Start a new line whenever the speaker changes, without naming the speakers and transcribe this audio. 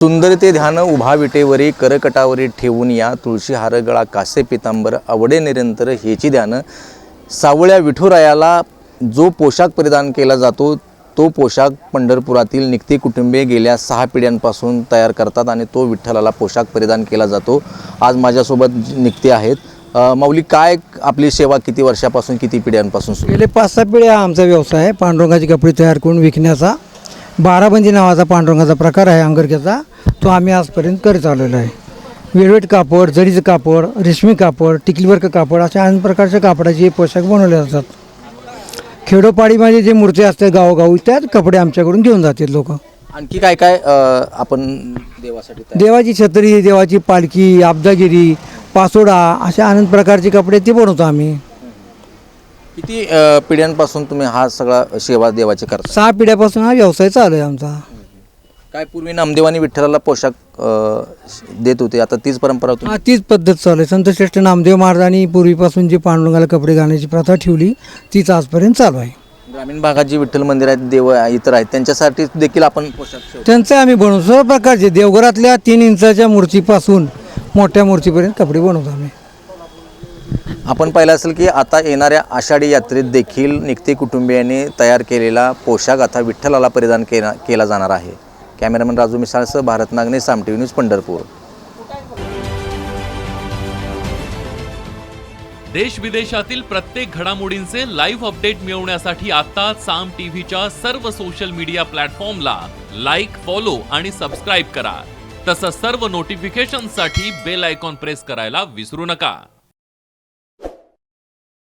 सुंदर ते ध्यान उभा विटेवरी करकटावरी ठेवून या तुळशी हार गळा कासे पितांबर आवडे निरंतर हेची ध्यान। सावळ्या विठुरायाला जो पोशाख परिधान केला जातो तो पोशाख पंढरपुरातील निकती कुटुंबे गेल्या 6 पिढ्यांपासून तयार करतात आणि तो विठ्ठलाला पोशाख परिधान केला जातो। आज माझ्यासोबत निकती आहेत। माऊली, काय आपली सेवा किती वर्षापासून किती पिढ्यांपासून सुरू?
गेले 5-6 पिढ्या आमचा व्यवसाय आहे पांडुरंगाचे कपडे तयार करून विकण्याचा। बाराबंदी नावाचा पांडुरंगाचा प्रकार आहे अंगरख्याचा, तो आम्ही आजपर्यंत करत आलेलो आहे। वेलवेट कापड, जरीचं कापड, रेशमी कापड, टिकलीवर्क कापड अशा अनेक प्रकारच्या कापडाचे पोशाख बनवले जातात। खेडोपाडीमध्ये जे मूर्ती असते गावोगावी त्यात कपडे आमच्याकडून घेऊन जातात लोक।
आणखी काय काय आपण देवासाठी
देवाची छत्री, देवाची पालखी, आबदागिरी, पासोडा अशा अनेक प्रकारचे कपडे ते बनवतो आम्ही।
किती पिढ्यांपासून तुम्ही हा सगळा सेवा देवाची करता?
6 पिढ्यापासून हा व्यवसाय चालू आहे आमचा।
काय पूर्वी नामदेवानी विठ्ठलाला पोशाख देत होते, आता तीच परंपरा
हा तीच पद्धत चालू आहे। संतश्रेष्ठ नामदेव महाराजांनी पूर्वीपासून जी पांडुरंगाला कपडे घालण्याची प्रथा ठेवली तीच आजपर्यंत चालू आहे।
ग्रामीण भागात जी विठ्ठल मंदिर आहेत, देव इतर आहेत, त्यांच्यासाठी देखील आपण पोशाख शिवतो।
त्यांचे आम्ही बनवतो सर्व प्रकारचे, देवघरातल्या 3 इंचाच्या मूर्तीपासून मोठ्या मूर्तीपर्यंत कपडे बनवतो आम्ही।
आपण पाहिलं असेल की आता येणाऱ्या आषाढी यात्रेत देखील निकती कुटुंबियांनी तयार केलेला पोशाख आता विठ्ठलाला परिधान केला जाणार आहे। कॅमेरामॅन राजू मिसाळसह भारत नागने, साम टीव्ही न्यूज, पंढरपूर।
देश विदेशातील प्रत्येक घडामोडींचे लाईव्ह अपडेट मिळवण्यासाठी आता साम टीव्हीच्या सर्व सोशल मीडिया प्लॅटफॉर्मला लाईक, फॉलो आणि सबस्क्राईब करा। तसंच सर्व नोटिफिकेशनसाठी बेल आयकॉन प्रेस करायला विसरू नका।